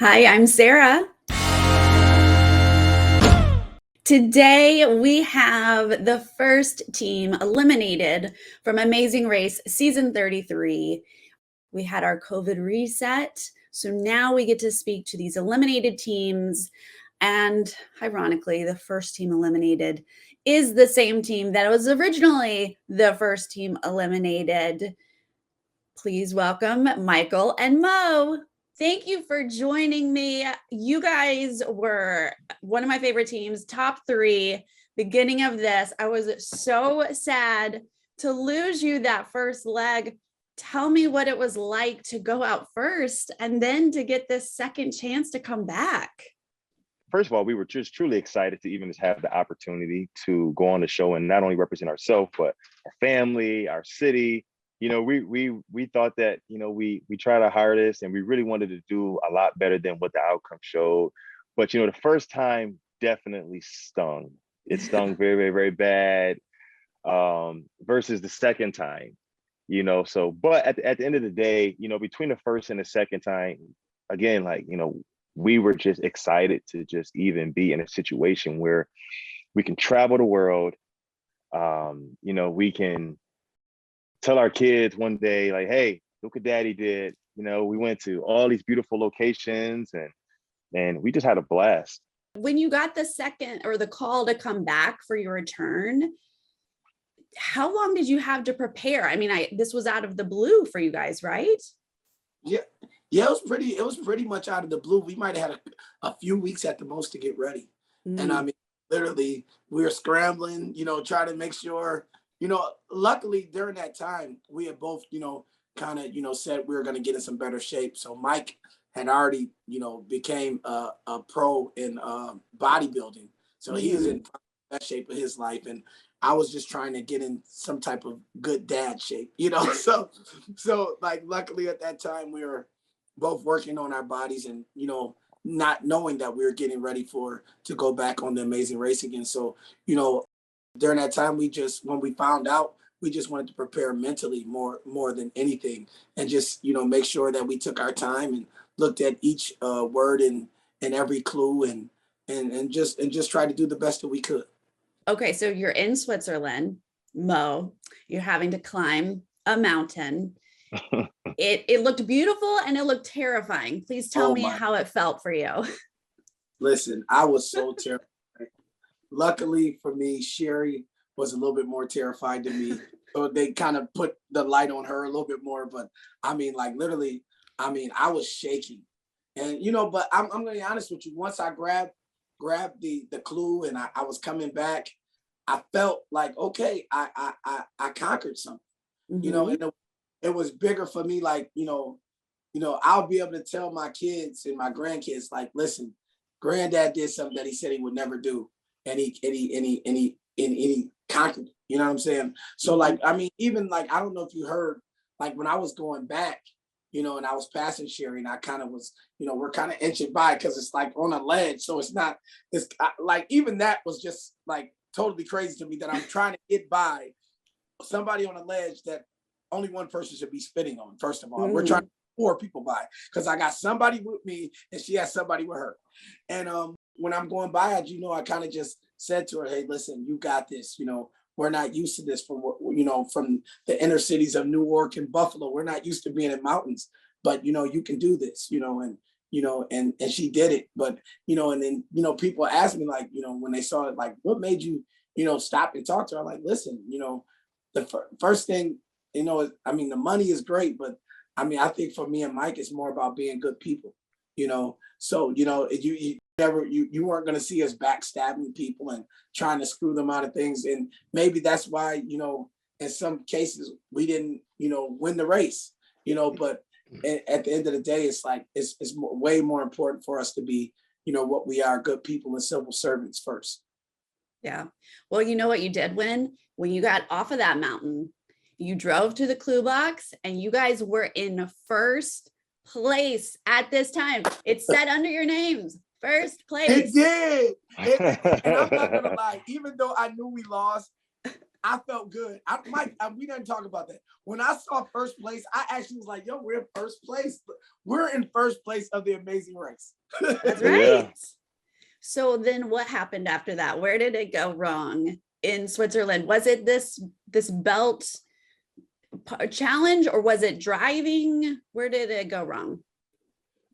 Hi, I'm Sarah. Today we have the first team eliminated from Amazing Race Season 33. We had our COVID reset, so now we get to speak to these eliminated teams. And ironically, the first team eliminated is the same team that was originally the first team eliminated. Please welcome Michael and Mo. Thank you for joining me. You guys were one of my favorite teams, top 3. Beginning of this, I was so sad to lose you that first leg. Tell me what it was like to go out first and then to get this second chance to come back. First of all, we were just truly excited to even just have the opportunity to go on the show and not only represent ourselves, but our family, our city. We thought that, we tried our hardest and we really wanted to do a lot better than what the outcome showed. But, the first time definitely stung. It stung very, very, very bad versus the second time, but at the end of the day, between the first and the second time, again, we were just excited to just even be in a situation where we can travel the world. We can tell our kids one day, like, hey, look what daddy did. We went to all these beautiful locations and we just had a blast. When you got the second or the call to come back for your return, how long did you have to prepare? I mean, this was out of the blue for you guys, right? Yeah, it was pretty much out of the blue. We might have had a few weeks at the most to get ready. And I mean, literally we were scrambling, trying to make sure, luckily during that time we had both, kind of, said we were going to get in some better shape. So Mike had already, became a pro in bodybuilding. So he was in the best shape of his life. And I was just trying to get in some type of good dad shape, so like luckily at that time we were both working on our bodies and, not knowing that we were getting ready to go back on the Amazing Race again. So, during that time, when we found out, we just wanted to prepare mentally more than anything and just, make sure that we took our time and looked at each word and every clue and just try to do the best that we could. Okay, so you're in Switzerland, Mo. You're having to climb a mountain. It looked beautiful and it looked terrifying. Please tell me how it felt for you. Listen, I was so terrified. Luckily for me, Sherry was a little bit more terrified than me. So they kind of put the light on her a little bit more. But I mean, literally, I was shaking. And, but I'm going to be honest with you. Once I grabbed the clue and I was coming back, I felt like, okay, I conquered something, and it was bigger for me. Like, I'll be able to tell my kids and my grandkids, like, listen, granddad did something that he said he would never do. And he conquered it. You know what I'm saying? So even I don't know if you heard, like when I was going back, and I was passing Sherry and I kind of was, we're kind of inching by because it's like on a ledge. So it's even that was just like totally crazy to me that I'm trying to get by somebody on a ledge that only one person should be spitting on. First of all, we're trying to 4 people by because I got somebody with me and she has somebody with her. And when I'm going by, I kind of just said to her, hey, listen, you got this. We're not used to this from the inner cities of Newark and Buffalo. We're not used to being in mountains, but, you can do this, and she did it. But, and then, people ask me like, when they saw it, like, what made you, stop and talk to her? I'm like, listen, the first thing, the money is great, but I think for me and Mike, it's more about being good people, so, you weren't going to see us backstabbing people and trying to screw them out of things. And maybe that's why, in some cases we didn't, win the race, but at the end of the day, it's like, it's way more important for us to be, what we are, good people and civil servants first. Yeah. Well, you know what you did win? When you got off of that mountain, you drove to the clue box and you guys were in first place at this time. It's set under your names. First place. It did. And I'm not gonna lie, even though I knew we lost, I felt good. Mike, we didn't talk about that. When I saw first place, I actually was like, yo, we're in first place. We're in first place of the Amazing Race. That's right. Yeah. So then what happened after that? Where did it go wrong in Switzerland? Was it this belt challenge, or was it driving? Where did it go wrong?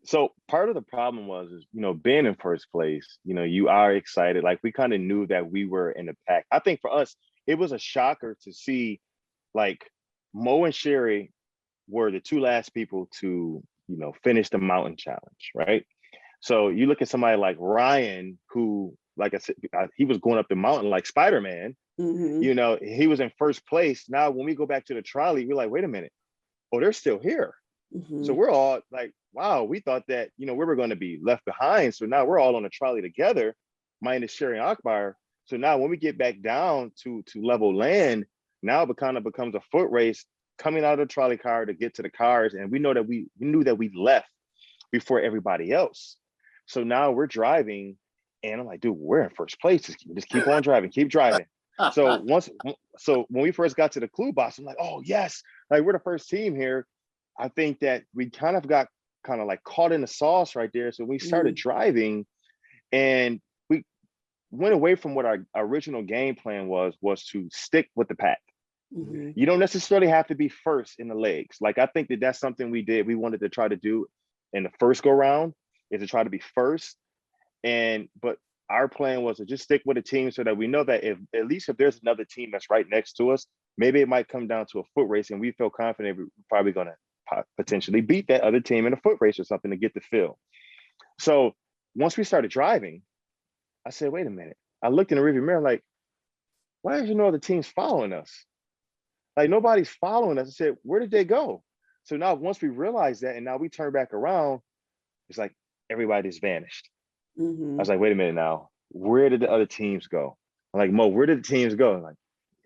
So part of the problem was, being in first place, you are excited. Like, we kind of knew that we were in the pack. I think for us, it was a shocker to see, like, Mo and Sherry were the two last people to, finish the mountain challenge, right? So you look at somebody like Ryan, who, like I said, he was going up the mountain like Spider-Man. Mm-hmm. He was in first place. Now, when we go back to the trolley, we're like, wait a minute. Oh, they're still here. Mm-hmm. So we're all like, wow, we thought that, we were going to be left behind. So now we're all on a trolley together, minus Sherry and Akbar. So now when we get back down to level land, now it kind of becomes a foot race coming out of the trolley car to get to the cars. And we know that we knew that we left before everybody else. So now we're driving, and I'm like, dude, we're in first place. Just keep on driving, keep driving. So when we first got to the clue box, I'm like, oh yes, like we're the first team here. I think that we kind of got like caught in the sauce right there. So we started driving, and we went away from what our original game plan was to stick with the pack. Mm-hmm. You don't necessarily have to be first in the legs. Like, I think that that's something we did. We wanted to try to do in the first go round, is to try to be first. But our plan was to just stick with the team so that we know that if there's another team that's right next to us, maybe it might come down to a foot race, and we feel confident we're probably going to potentially beat that other team in a foot race or something to get the fill. So once we started driving, I said, wait a minute. I looked in the rearview mirror like, why is no other teams following us? Like, nobody's following us. I said, where did they go? So now once we realized that, and now we turn back around, it's like everybody's vanished. Mm-hmm. I was like, wait a minute now, where did the other teams go? I'm like, Mo, where did the teams go? I'm like,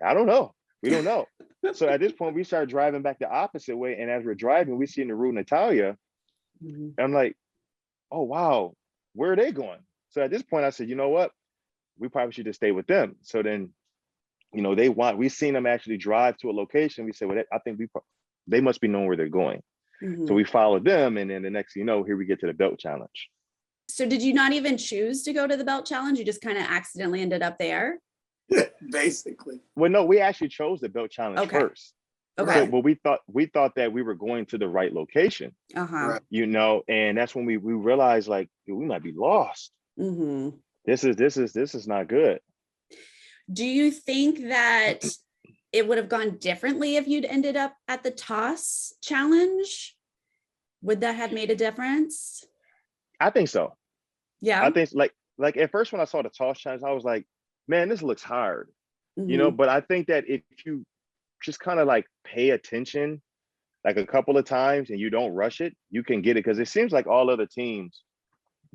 I don't know. We don't know. So at this point, we started driving back the opposite way. And as we're driving, we see in the route Natalia. Mm-hmm. And I'm like, oh, wow, where are they going? So at this point, I said, you know what? We probably should just stay with them. So then, we seen them actually drive to a location. We said, well, I think they must be knowing where they're going. Mm-hmm. So we followed them. And then the next thing you know, here we get to the belt challenge. So did you not even choose to go to the belt challenge? You just kind of accidentally ended up there? Basically. Well, no, we actually chose the belt challenge first. Okay. So, but we thought that we were going to the right location. Uh-huh. And that's when we realized, like, dude, we might be lost. Mm-hmm. This is not good. Do you think that it would have gone differently if you'd ended up at the toss challenge? Would that have made a difference? I think so. Yeah. I think like at first when I saw the toss challenge, I was like, man, this looks hard. Mm-hmm. But I think that if you just kind of like pay attention like a couple of times and you don't rush it, you can get it. Because it seems like all other teams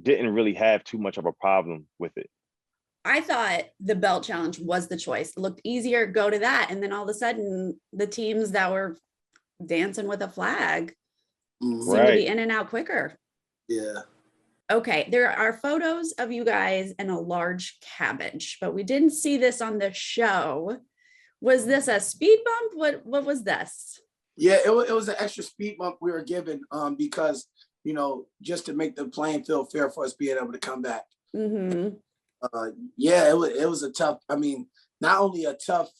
didn't really have too much of a problem with it. I thought the belt challenge was the choice. It looked easier, go to that. And then all of a sudden, the teams that were dancing with a flag seemed to be in and out quicker. Yeah. Okay, there are photos of you guys and a large cabbage, but we didn't see this on the show. Was this a speed bump? What was this? Yeah, it was an extra speed bump we were given because, just to make the playing field fair for us being able to come back. Mm-hmm. It was a tough, not only a tough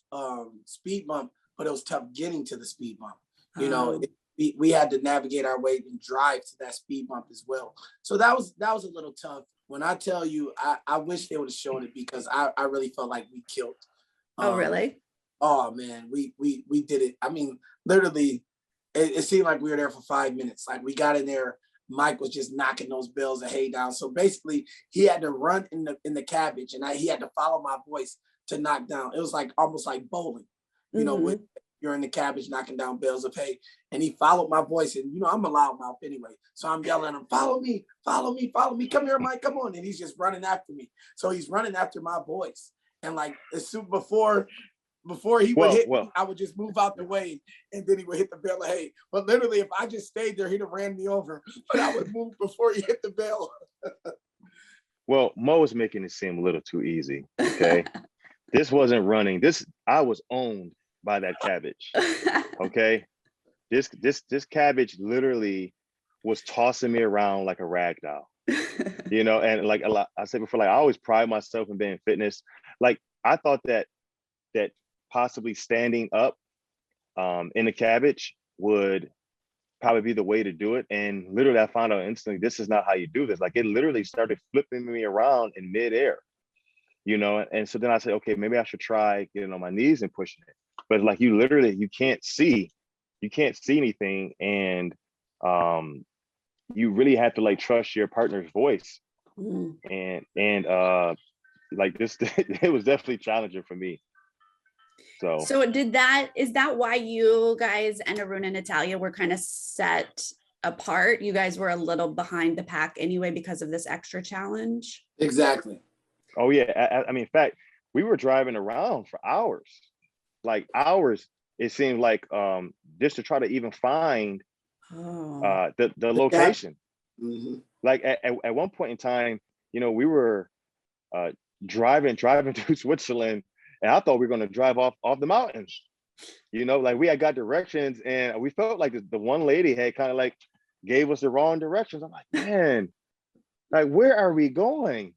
speed bump, but it was tough getting to the speed bump. We had to navigate our way and drive to that speed bump as well. So that was a little tough. When I tell you, I wish they would have shown it because I really felt like we killed. Oh, really? Oh man, we did it. Literally, it seemed like we were there for 5 minutes. Like, we got in there, Mike was just knocking those bales of hay down. So basically, he had to run in the cabbage, and he had to follow my voice to knock down. It was like almost like bowling, with you're in the cabbage knocking down bales of hay. And he followed my voice, and I'm a loudmouth anyway. So I'm yelling at him, follow me, follow me, follow me. Come here, Mike, come on. And he's just running after me. So he's running after my voice. And like as soon before he would hit me, I would just move out the way, and then he would hit the bale of hay. But literally, if I just stayed there, he'd have ran me over. But I would move before he hit the bale. Well, Mo is making it seem a little too easy, okay? This wasn't running. I was owned by that cabbage. Okay. This cabbage literally was tossing me around like a rag doll. And like a lot, I said before, like I always pride myself in being fitness. Like I thought that possibly standing up in the cabbage would probably be the way to do it. And literally I found out instantly, this is not how you do this. Like it literally started flipping me around in midair, and so then I said, okay, maybe I should try getting on my knees and pushing it. But like you can't see anything. And you really have to like trust your partner's voice. And like this, it was definitely challenging for me. So is that why you guys and Arun and Natalia were kind of set apart? You guys were a little behind the pack anyway because of this extra challenge? Exactly. Oh yeah. I mean, in fact, we were driving around for hours, it seemed like, just to try to even find the location. Mm-hmm. Like at one point in time, we were driving through Switzerland, and I thought we were going to drive off the mountains. Like we had got directions, and we felt like the one lady had kind of like gave us the wrong directions. I'm like, man, like where are we going?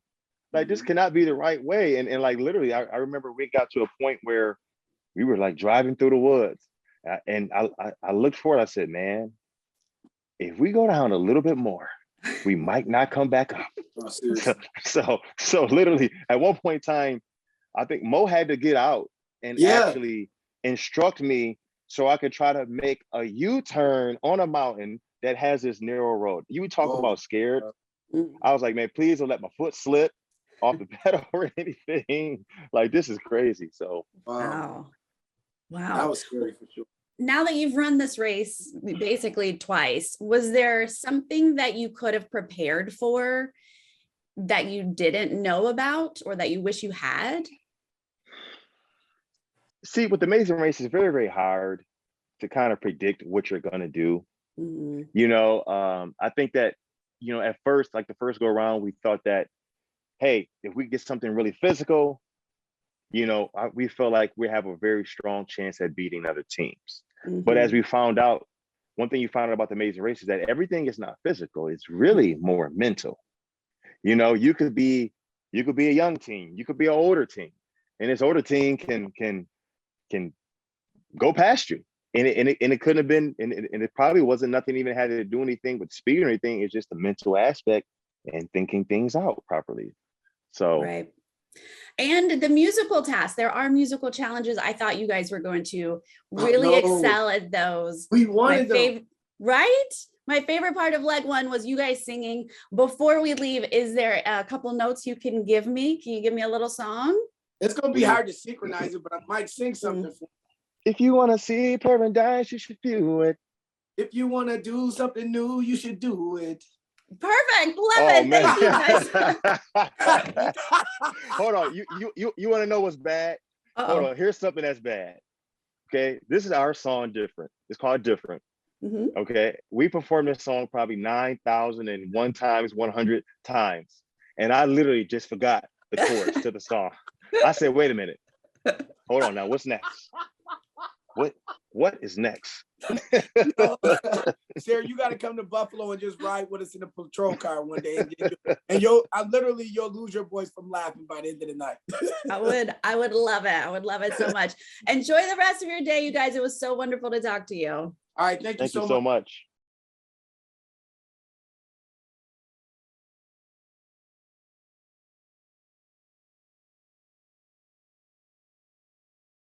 Like this cannot be the right way. And like literally, I remember we got to a point where we were like driving through the woods, and I looked forward. I said, man, if we go down a little bit more, we might not come back up. Oh, so literally at one point in time, I think Mo had to get out and actually instruct me so I could try to make a U-turn on a mountain that has this narrow road. You talk about scared. I was like, man, please don't let my foot slip off the pedal or anything. Like this is crazy. So wow. That was scary for sure. Now that you've run this race basically twice, was there something that you could have prepared for that you didn't know about or that you wish you had? See, with the Amazing Race, it's very, very hard to kind of predict what you're going to do. I think that, at first, like the first go around, we thought that, hey, if we get something really physical, we feel like we have a very strong chance at beating other teams. But as we found out, one thing you found out about the Amazing Race is that everything is not physical. It's really more mental. You could be a young team, you could be an older team, and this older team can go past you. And it couldn't have been, and it probably wasn't nothing even had to do anything with speed or anything. It's just the mental aspect and thinking things out properly. So right. And the musical tasks, there are musical challenges. I thought you guys were going to really excel at those. We wanted them. Right? My favorite part of leg one was you guys singing. Before we leave, is there a couple notes you can give me? Can you give me a little song? It's going to be hard to synchronize it, but I might sing something for you. If you want to see paradise, you should do it. If you want to do something new, you should do it. Perfect. Love it. Man. Thank you guys. Hold on. You want to know what's bad? Hold on. Here's something that's bad. Okay. This is our song, Different. It's called Different. Okay. We performed this song probably 9,001 times, 100 times. And I literally just forgot the chorus to the song. I said, wait a minute. Hold on now. What's next? What is next? Sarah, you got to come to Buffalo and just ride with us in a patrol car one day, and you'll lose your voice from laughing by the end of the night. I would love it. I would love it so much. Enjoy the rest of your day, you guys. It was so wonderful to talk to you. All right, thank you so much.